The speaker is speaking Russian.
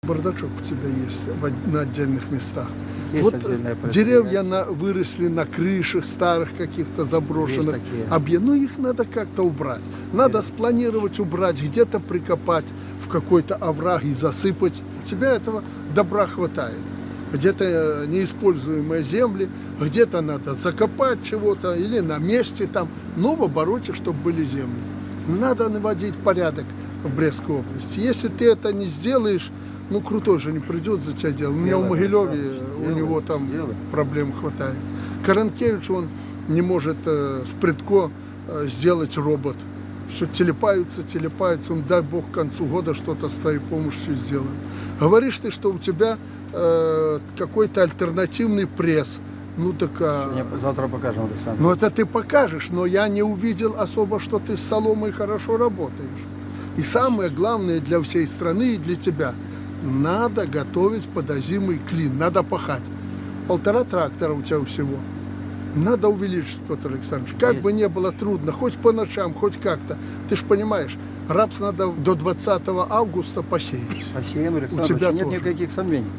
Бардачок у тебя есть на отдельных местах. Есть Вот отдельное деревья предприятие. выросли на крышах старых каких-то заброшенных Есть такие. ну их надо как-то убрать. Надо спланировать, убрать, где-то прикопать в какой-то овраг и засыпать. У тебя этого добра хватает. Где-то неиспользуемые земли, где-то надо закопать чего-то или на месте там, но в обороте, чтобы были земли. Надо наводить порядок в Брестской области. Если ты это не сделаешь, ну крутой же не придет за тебя делать. У меня в Могилеве, у него там проблем хватает. Каранкевич, он не может с Прядко сделать робот. Все телепаются, он, дай бог, к концу года что-то с твоей помощью сделает. Говоришь ты, что у тебя какой-то альтернативный пресс. Ну так... Завтра покажем, Александр. Ну это ты покажешь, но я не увидел особо, что ты с соломой хорошо работаешь. И самое главное для всей страны и для тебя, надо готовить подозимый клин, надо пахать. 1,5 трактора у тебя всего. Надо увеличить, Петр Александрович. Как бы не было трудно, хоть по ночам, хоть как-то. Ты же понимаешь, рапс надо до 20 августа посеять. Посеем, Александр, У тебя нет тоже. никаких сомнений.